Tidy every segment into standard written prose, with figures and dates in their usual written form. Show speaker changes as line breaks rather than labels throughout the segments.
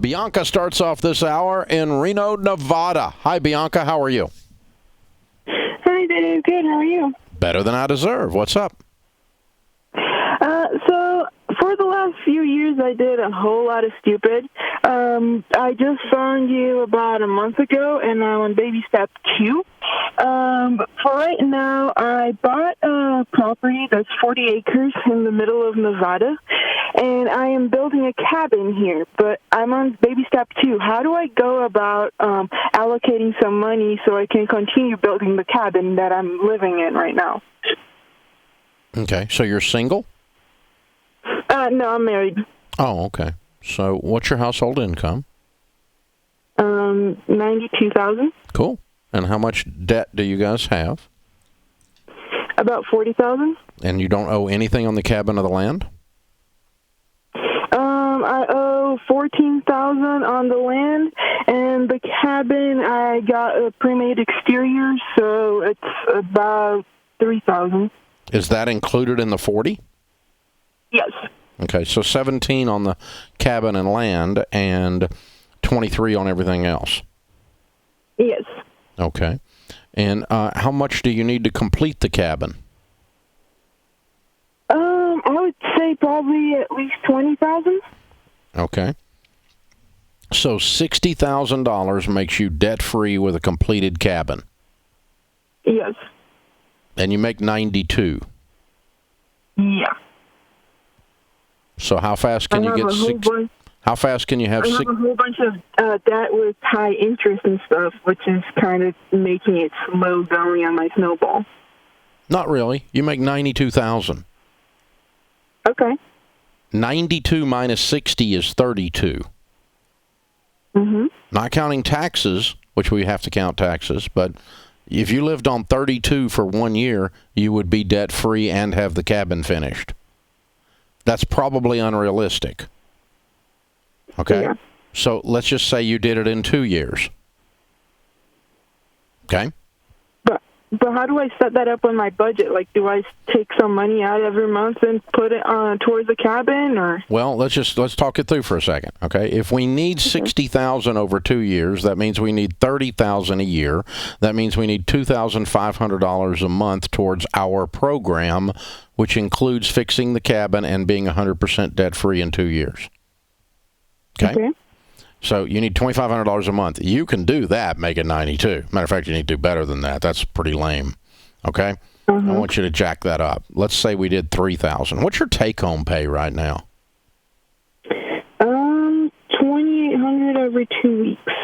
Bianca starts off this hour in Reno, Nevada. Hi, Bianca. How are you?
Hi, Dave. Good. How are you?
Better than I deserve. What's up?
So for the last few years, I did a whole lot of stupid. I just found you about a month ago, and I'm on baby step 2. But for right now, I bought a property that's 40 acres in the middle of Nevada, and I am building a cabin here, but I'm on baby step 2. How do I go about allocating some money so I can continue building the cabin that I'm living in right now?
Okay, so you're single?
No, I'm married.
Oh, okay. So what's your household income?
$92,000.
Cool. And how much debt do you guys have?
About $40,000.
And you don't owe anything on the cabin or the land?
I owe $14,000 on the land, and the cabin I got a pre-made exterior, so it's about $3,000.
Is that included in the 40?
Yes.
Okay, so 17 on the cabin and land, and 23 on everything else.
Yes.
Okay. And how much do you need to complete the cabin?
I would say probably at least $20,000.
Okay. So $60,000 makes you debt-free with a completed cabin.
Yes.
And you make 92.
Yeah.
So how fast can you get How fast can you have
I have a whole bunch of debt with high interest and stuff, which is kind of making it slow going on my snowball.
Not really. You make 92,000.
Okay.
92 minus 60 is 32.
Mm-hmm.
Not counting taxes, which we have to count taxes, but if you lived on 32 for 1 year, you would be debt-free and have the cabin finished. That's probably unrealistic. Okay?
Yeah.
So let's just say you did it in 2 years. Okay?
But how do I set that up on my budget? Like, do I take some money out every month and put it towards the cabin, or?
Well, let's talk it through for a second, okay? If we need $60,000 over 2 years, that means we need $30,000 a year. That means we need $2,500 a month towards our program, which includes fixing the cabin and being 100% debt-free in 2 years. Okay? So you need $2,500 a month. You can do that, make it 92. Matter of fact, you need to do better than that. That's pretty lame. Okay? I want you to jack that up. Let's say we did $3,000. What's your take-home pay right now?
$2,800 every 2 weeks.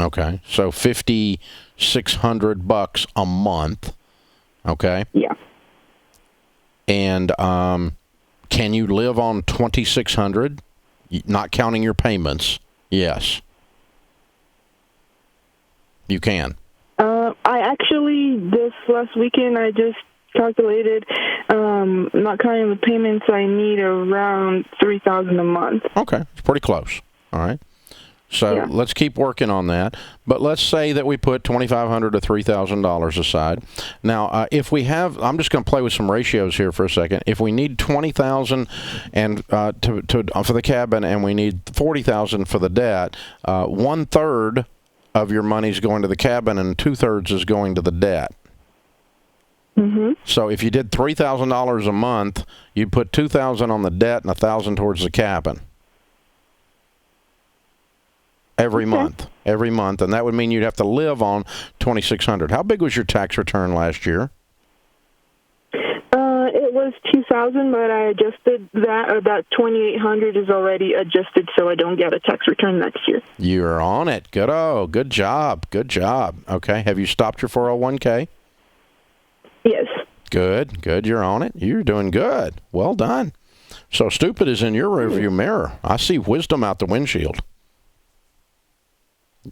Okay, so $5,600 a month. Okay.
Yeah.
And can you live on $2,600, not counting your payments? Yes. You can.
I actually, this last weekend, I just calculated, not counting the payments, I need around $3,000 a month.
Okay, it's pretty close. All right. So let's keep working on that. But let's say that we put $2,500 to $3,000 aside. Now, if we have, I'm just going to play with some ratios here for a second. If we need $20,000 and for the cabin, and we need $40,000 for the debt, 1/3 of your money is going to the cabin, and 2/3 is going to the debt.
Mm-hmm.
So if you did $3,000 a month, you'd put $2,000 on the debt and $1,000 towards the cabin. Every month, and that would mean you'd have to live on $2,600. How big was your tax return last year?
It was $2,000, but I adjusted that. About $2,800 is already adjusted, so I don't get a tax return next year.
You're on it. Good job. Okay, have you stopped your 401k?
Yes.
Good. You're on it. You're doing good. Well done. So stupid is in your rearview mirror. I see wisdom out the windshield.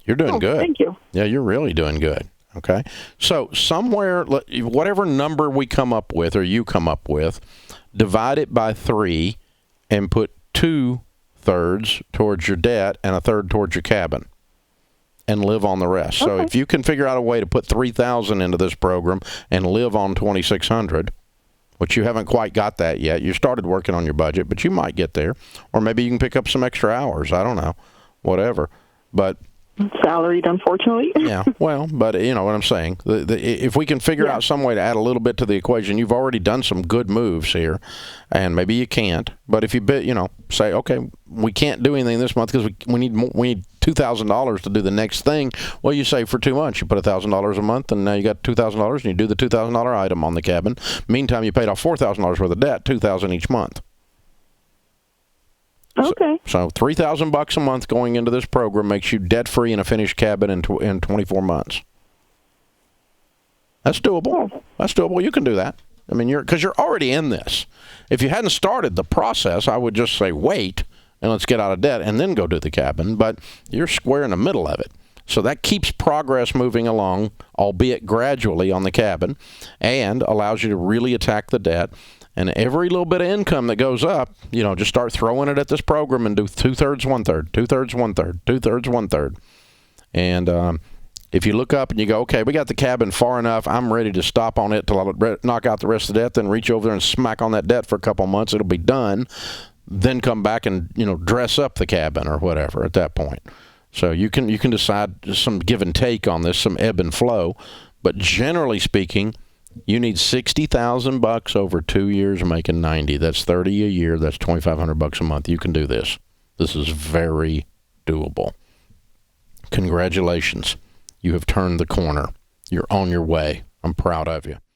You're doing good.
Thank you.
Yeah, you're really doing good. Okay. So somewhere, whatever number we come up with or you come up with, divide it by 3 and put 2/3 towards your debt and 1/3 towards your cabin and live on the rest. So if you can figure out a way to put $3,000 into this program and live on $2,600, which you haven't quite got that yet. You started working on your budget, but you might get there. Or maybe you can pick up some extra hours. I don't know. whatever. But
salaried, unfortunately.
yeah, well, but you know what I'm saying. If we can figure out some way to add a little bit to the equation, you've already done some good moves here, and maybe you can't. But if you say, okay, we can't do anything this month because we need $2,000 to do the next thing. Well, you save for 2 months. You put $1,000 a month, and now you got $2,000, and you do the $2,000 item on the cabin. Meantime, you paid off $4,000 worth of debt, $2,000 each month.
Okay.
So $3,000 a month going into this program makes you debt-free in a finished cabin in 24 months. That's doable. That's doable. You can do that. I mean, because you're already in this. If you hadn't started the process, I would just say wait and let's get out of debt and then go do the cabin. But you're square in the middle of it. So that keeps progress moving along, albeit gradually, on the cabin, and allows you to really attack the debt. And every little bit of income that goes up, just start throwing it at this program and do 2/3, 1/3, 2/3, 1/3, 2/3, 1/3. And if you look up and you go, okay, we got the cabin far enough, I'm ready to stop on it till I knock out the rest of the debt, then reach over there and smack on that debt for a couple of months, it'll be done. Then come back and, dress up the cabin or whatever at that point. So you can decide some give and take on this, some ebb and flow. But generally speaking, you need $60,000 over 2 years, making 90. That's 30 a year. That's $2,500 a month. You can do this. This is very doable. Congratulations. You have turned the corner. You're on your way. I'm proud of you.